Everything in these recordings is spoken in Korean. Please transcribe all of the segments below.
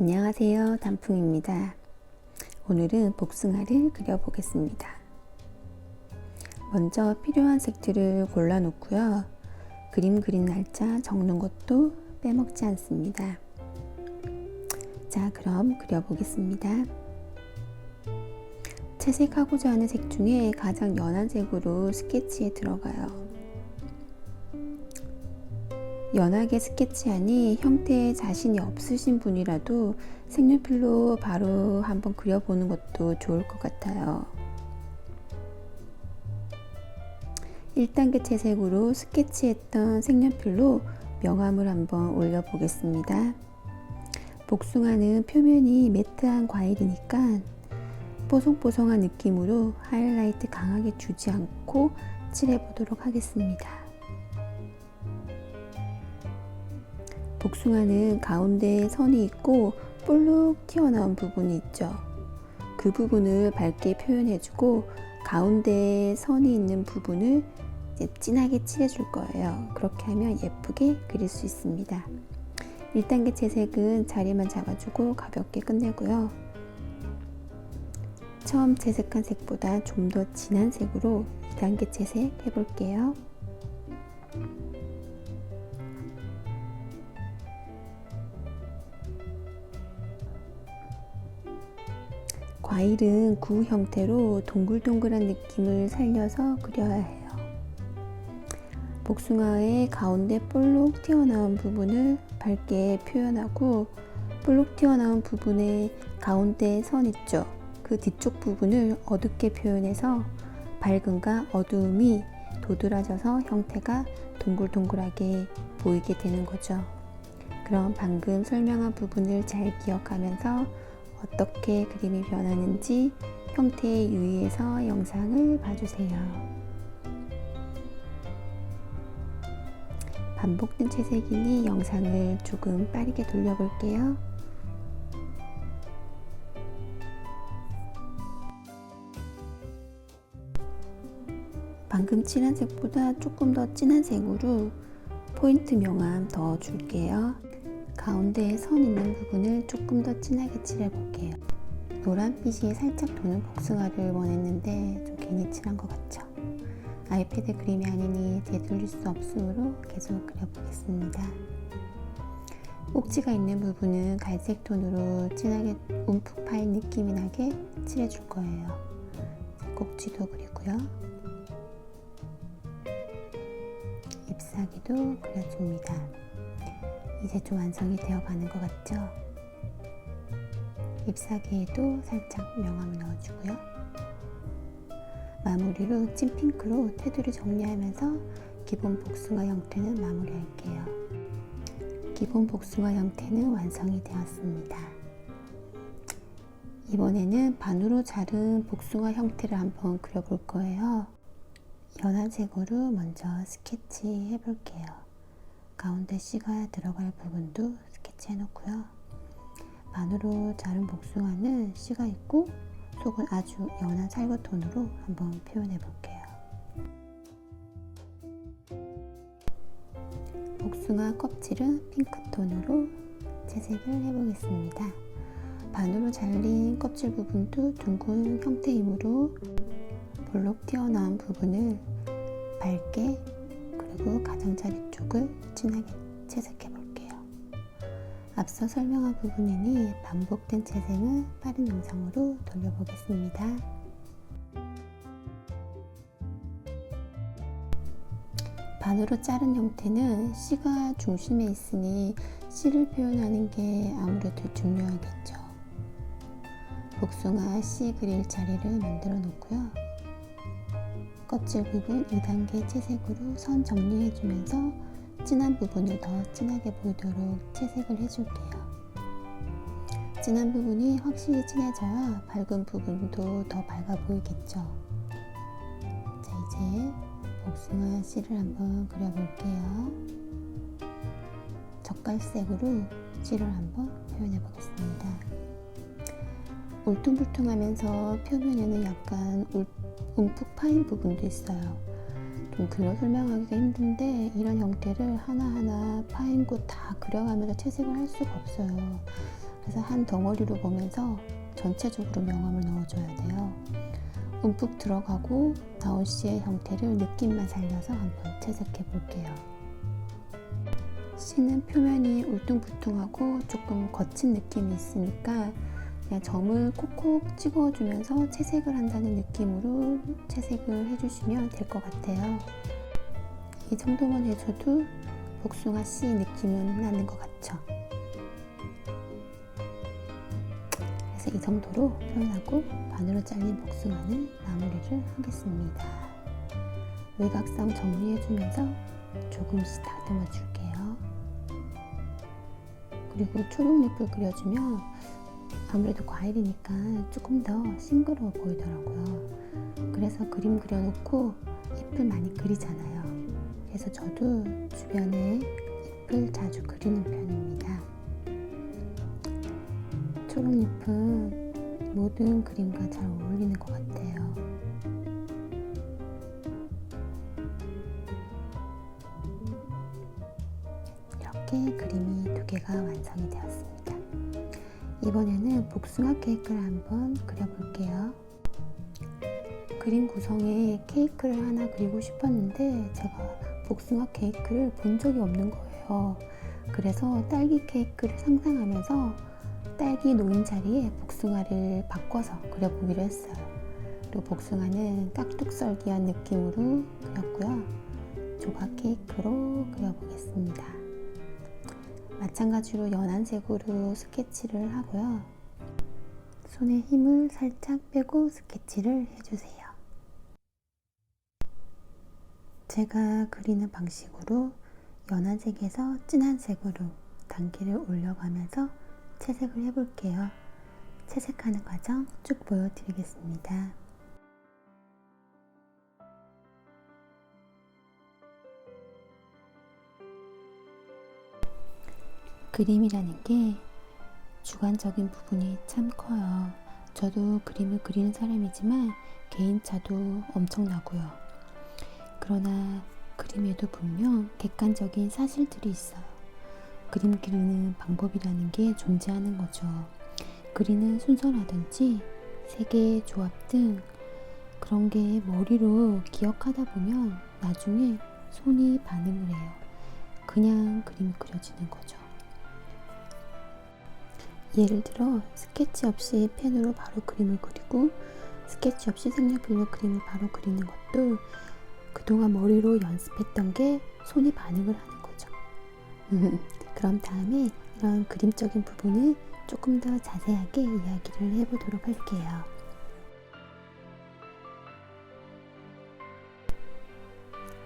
안녕하세요, 단풍입니다. 오늘은 복숭아를 그려보겠습니다. 먼저 필요한 색들을 골라 놓고요. 그림 그린 날짜 적는 것도 빼먹지 않습니다. 자, 그럼 그려보겠습니다. 채색하고자 하는 색 중에 가장 연한 색으로 스케치에 들어가요. 연하게 스케치하니 형태에 자신이 없으신 분이라도 색연필로 바로 한번 그려보는 것도 좋을 것 같아요. 1단계 채색으로 스케치했던 색연필로 명암을 한번 올려보겠습니다. 복숭아는 표면이 매트한 과일이니까 뽀송뽀송한 느낌으로 하이라이트 강하게 주지 않고 칠해보도록 하겠습니다. 복숭아는 가운데에 선이 있고 볼록 튀어나온 부분이 있죠. 그 부분을 밝게 표현해주고 가운데에 선이 있는 부분을 진하게 칠해줄 거예요. 그렇게 하면 예쁘게 그릴 수 있습니다. 1단계 채색은 자리만 잡아주고 가볍게 끝내고요. 처음 채색한 색보다 좀 더 진한 색으로 2단계 채색 해볼게요. 과일은 구 형태로 동글동글한 느낌을 살려서 그려야 해요. 복숭아의 가운데 볼록 튀어나온 부분을 밝게 표현하고 볼록 튀어나온 부분의 가운데 선 있죠. 그 뒤쪽 부분을 어둡게 표현해서 밝음과 어두움이 도드라져서 형태가 동글동글하게 보이게 되는 거죠. 그럼 방금 설명한 부분을 잘 기억하면서 어떻게 그림이 변하는지 형태에 유의해서 영상을 봐주세요. 반복된 채색이니 영상을 조금 빠르게 돌려볼게요. 방금 칠한 색보다 조금 더 진한 색으로 포인트 명암 더 줄게요. 가운데에 선 있는 부분을 조금 더 진하게 칠해볼게요. 노란빛이 살짝 도는 복숭아를 원했는데 좀 괜히 칠한 것 같죠? 아이패드 그림이 아니니 되돌릴 수 없으므로 계속 그려보겠습니다. 꼭지가 있는 부분은 갈색 톤으로 진하게 움푹 파인 느낌이 나게 칠해줄 거예요. 꼭지도 그리고요. 잎사귀도 그려줍니다. 이제 좀 완성이 되어 가는 것 같죠? 잎사귀에도 살짝 명암을 넣어주고요. 마무리로 찐핑크로 테두리 정리하면서 기본 복숭아 형태는 마무리할게요. 기본 복숭아 형태는 완성이 되었습니다. 이번에는 반으로 자른 복숭아 형태를 한번 그려볼 거예요. 연한 색으로 먼저 스케치 해볼게요. 가운데 씨가 들어갈 부분도 스케치 해놓고요. 반으로 자른 복숭아는 씨가 있고 속은 아주 연한 살구톤으로 한번 표현해 볼게요. 복숭아 껍질은 핑크톤으로 채색을 해보겠습니다. 반으로 잘린 껍질 부분도 둥근 형태이므로 볼록 튀어나온 부분을 밝게 그리고 가장자리 쪽을 진하게 채색해 볼게요. 앞서 설명한 부분이니 반복된 채색은 빠른 영상으로 돌려보겠습니다. 반으로 자른 형태는 씨가 중심에 있으니 씨를 표현하는 게 아무래도 중요하겠죠. 복숭아 씨 그릴 자리를 만들어 놓고요. 껍질 부분 2단계 채색으로 선 정리해주면서 진한 부분을 더 진하게 보이도록 채색을 해줄게요. 진한 부분이 확실히 진해져야 밝은 부분도 더 밝아 보이겠죠. 자, 이제 복숭아 씨를 한번 그려볼게요. 젓갈색으로 씨를 한번 표현해 보겠습니다. 울퉁불퉁하면서 표면에는 약간 움푹 파인 부분도 있어요. 좀 글로 설명하기가 힘든데 이런 형태를 하나하나 파인 곳 다 그려가면서 채색을 할 수가 없어요. 그래서 한 덩어리로 보면서 전체적으로 명암을 넣어줘야 돼요. 움푹 들어가고 나온 씨의 형태를 느낌만 살려서 한번 채색해 볼게요. 씨는 표면이 울퉁불퉁하고 조금 거친 느낌이 있으니까 그냥 점을 콕콕 찍어주면서 채색을 한다는 느낌으로 채색을 해주시면 될 것 같아요. 이 정도만 해줘도 복숭아 씨 느낌은 나는 것 같죠? 그래서 이 정도로 표현하고 반으로 잘린 복숭아는 마무리를 하겠습니다. 외곽선 정리해주면서 조금씩 다듬어 줄게요. 그리고 초록잎을 그려주면 아무래도 과일이니까 조금 더 싱그러워 보이더라고요. 그래서 그림 그려놓고 잎을 많이 그리잖아요. 그래서 저도 주변에 잎을 자주 그리는 편입니다. 초록잎은 모든 그림과 잘 어울리는 것 같아요. 이렇게 그림이 두 개가 완성이 되었습니다. 이번에는 복숭아 케이크를 한번 그려볼게요. 그림 구성에 케이크를 하나 그리고 싶었는데 제가 복숭아 케이크를 본 적이 없는 거예요. 그래서 딸기 케이크를 상상하면서 딸기 놓인 자리에 복숭아를 바꿔서 그려보기로 했어요. 그리고 복숭아는 깍둑썰기한 느낌으로 그렸고요. 조각 케이크로 그려보겠습니다. 마찬가지로 연한 색으로 스케치를 하고요. 손에 힘을 살짝 빼고 스케치를 해주세요. 제가 그리는 방식으로 연한 색에서 진한 색으로 단계를 올려가면서 채색을 해볼게요. 채색하는 과정 쭉 보여드리겠습니다. 그림이라는 게 주관적인 부분이 참 커요. 저도 그림을 그리는 사람이지만 개인차도 엄청나고요. 그러나 그림에도 분명 객관적인 사실들이 있어요. 그림 그리는 방법이라는 게 존재하는 거죠. 그리는 순서라든지 색의 조합 등 그런 게 머리로 기억하다 보면 나중에 손이 반응을 해요. 그냥 그림이 그려지는 거죠. 예를 들어 스케치 없이 펜으로 바로 그림을 그리고 스케치 없이 색연필로 그림을 바로 그리는 것도 그동안 머리로 연습했던 게 손이 반응을 하는 거죠. 그럼 다음에 이런 그림적인 부분을 조금 더 자세하게 이야기를 해보도록 할게요.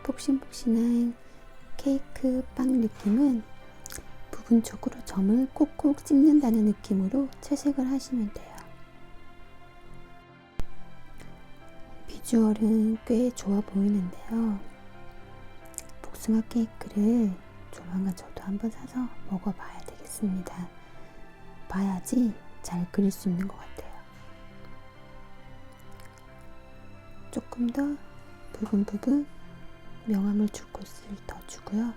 폭신폭신한 케이크 빵 느낌은 부분적으로 점을 콕콕 찍는다는 느낌으로 채색을 하시면 돼요. 비주얼은 꽤 좋아 보이는데요. 복숭아 케이크를 조만간 저도 한번 사서 먹어봐야 되겠습니다. 봐야지 잘 그릴 수 있는 것 같아요. 조금 더 부분 명암을 줄 곳을 더 주고요.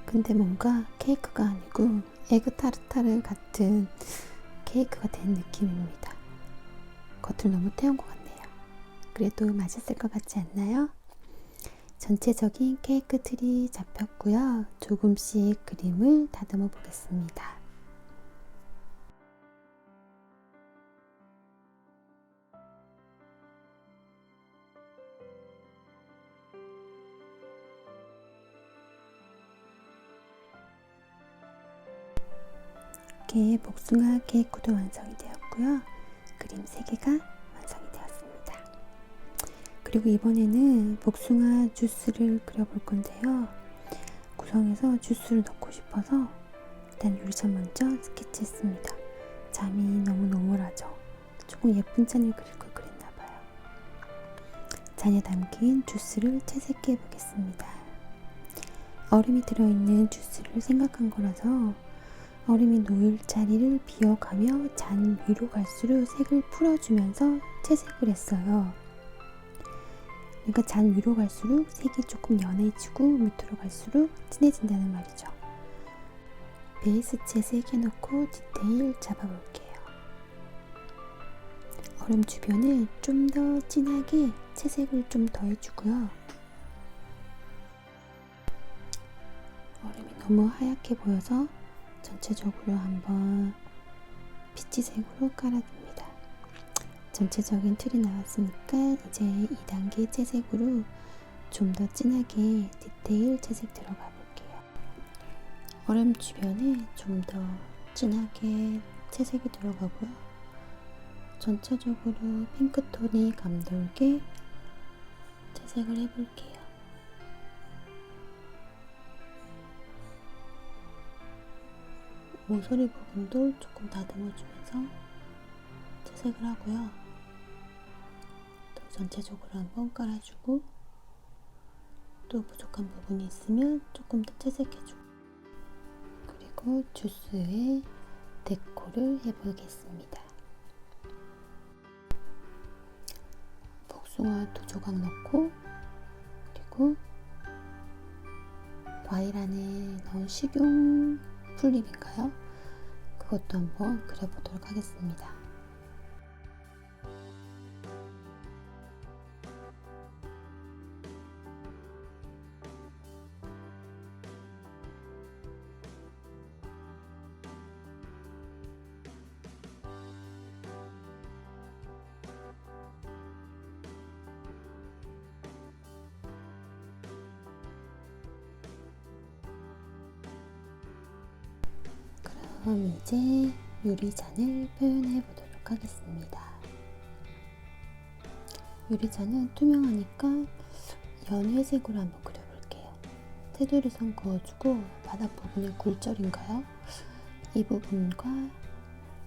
근데 뭔가 케이크가 아니고 에그타르타르 같은 케이크가 된 느낌입니다. 겉을 너무 태운 것 같네요. 그래도 맛있을 것 같지 않나요? 전체적인 케이크 틀이 잡혔고요. 조금씩 그림을 다듬어 보겠습니다. 이렇게 복숭아 케이크도 완성이 되었고요. 그림 3개가 완성이 되었습니다. 그리고 이번에는 복숭아 주스를 그려볼 건데요. 구성에서 주스를 넣고 싶어서 일단 유리잔 먼저 스케치했습니다. 잠이 너무 노멀하죠. 조금 예쁜 잔을 그릴 걸 그랬나봐요. 잔에 담긴 주스를 채색해 보겠습니다. 얼음이 들어있는 주스를 생각한 거라서 얼음이 놓일 자리를 비워가며 잔 위로 갈수록 색을 풀어주면서 채색을 했어요. 그러니까 잔 위로 갈수록 색이 조금 연해지고 밑으로 갈수록 진해진다는 말이죠. 베이스 채색 해놓고 디테일 잡아볼게요. 얼음 주변에 좀 더 진하게 채색을 좀 더 해주고요. 얼음이 너무 하얗게 보여서 전체적으로 한번 피치색으로 깔아줍니다. 전체적인 틀이 나왔으니까 이제 2단계 채색으로 좀 더 진하게 디테일 채색 들어가 볼게요. 얼음 주변에 좀 더 진하게 채색이 들어가고요. 전체적으로 핑크톤이 감돌게 채색을 해볼게요. 모서리 부분도 조금 다듬어주면서 채색을 하고요. 또 전체적으로 한번 깔아주고 또 부족한 부분이 있으면 조금 더 채색해주고 그리고 주스에 데코를 해보겠습니다. 복숭아 2조각 넣고 그리고 과일 안에 넣은 식용 풀잎인가요? 그것도 한번 그려보도록 하겠습니다. 그럼 이제 유리잔을 표현해 보도록 하겠습니다. 유리잔은 투명하니까 연회색으로 한번 그려볼게요. 테두리선 그어주고 바닥 부분에 굴절인가요? 이 부분과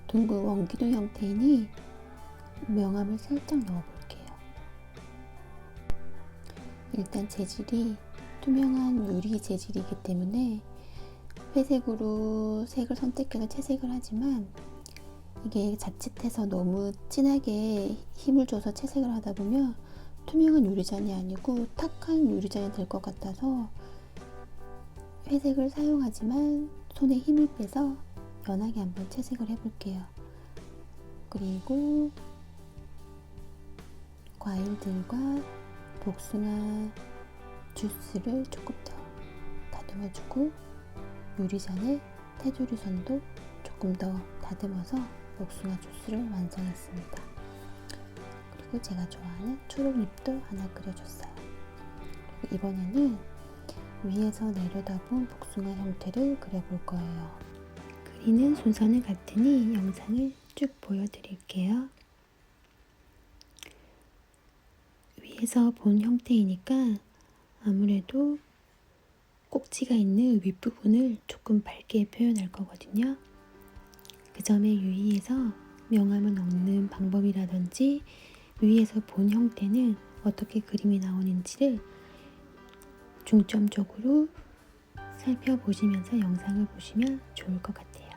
둥근 원기둥 형태이니 명암을 살짝 넣어볼게요. 일단 재질이 투명한 유리 재질이기 때문에 회색으로 색을 선택해서 채색을 하지만 이게 자칫해서 너무 진하게 힘을 줘서 채색을 하다 보면 투명한 유리잔이 아니고 탁한 유리잔이 될 것 같아서 회색을 사용하지만 손에 힘을 빼서 연하게 한번 채색을 해볼게요. 그리고 과일들과 복숭아 주스를 조금 더 다듬어주고 유리잔의 테두리선도 조금 더 다듬어서 복숭아 주스를 완성했습니다. 그리고 제가 좋아하는 초록잎도 하나 그려줬어요. 그리고 이번에는 위에서 내려다본 복숭아 형태를 그려볼 거예요. 그리는 순서는 같으니 영상을 쭉 보여드릴게요. 위에서 본 형태이니까 아무래도 꼭지가 있는 윗부분을 조금 밝게 표현할 거거든요. 그 점에 유의해서 명암을 넣는 방법이라든지 위에서 본 형태는 어떻게 그림이 나오는지를 중점적으로 살펴보시면서 영상을 보시면 좋을 것 같아요.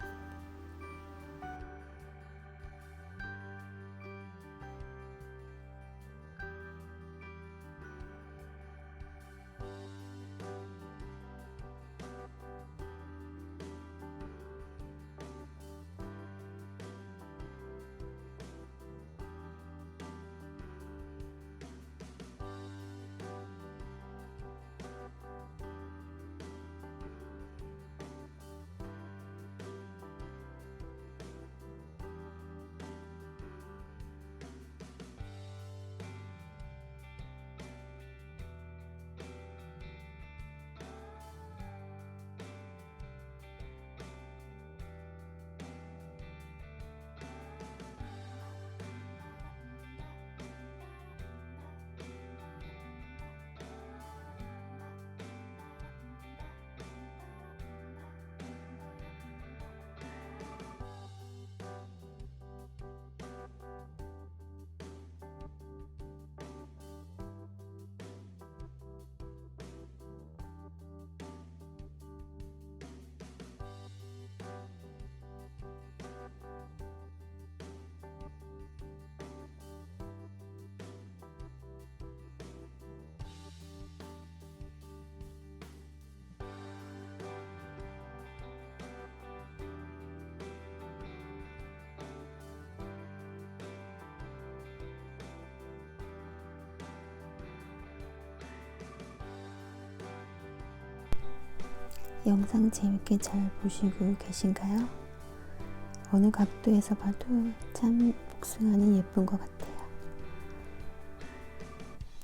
영상 재밌게 잘 보시고 계신가요? 어느 각도에서 봐도 참 복숭아는 예쁜 것 같아요.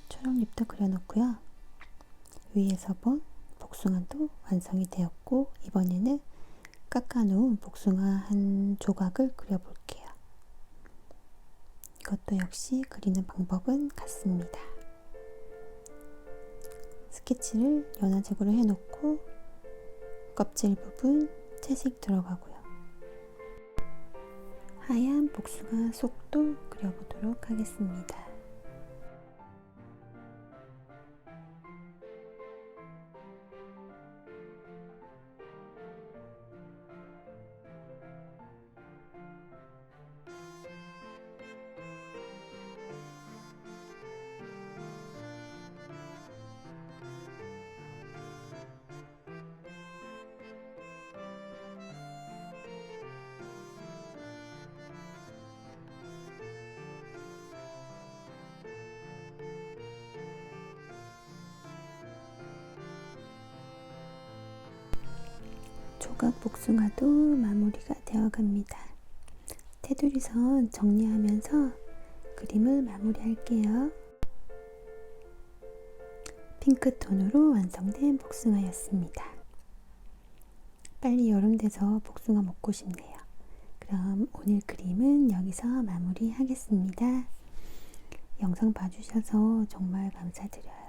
초록잎도 그려놓고요. 위에서 본 복숭아도 완성이 되었고, 이번에는 깎아놓은 복숭아 한 조각을 그려볼게요. 이것도 역시 그리는 방법은 같습니다. 스케치를 연화색으로 해놓고 껍질 부분 채색 들어가고요. 하얀 복숭아 속도 그려보도록 하겠습니다. 조각 복숭아도 마무리가 되어 갑니다. 테두리선 정리하면서 그림을 마무리할게요. 핑크톤으로 완성된 복숭아였습니다. 빨리 여름 돼서 복숭아 먹고 싶네요. 그럼 오늘 그림은 여기서 마무리하겠습니다. 영상 봐주셔서 정말 감사드려요.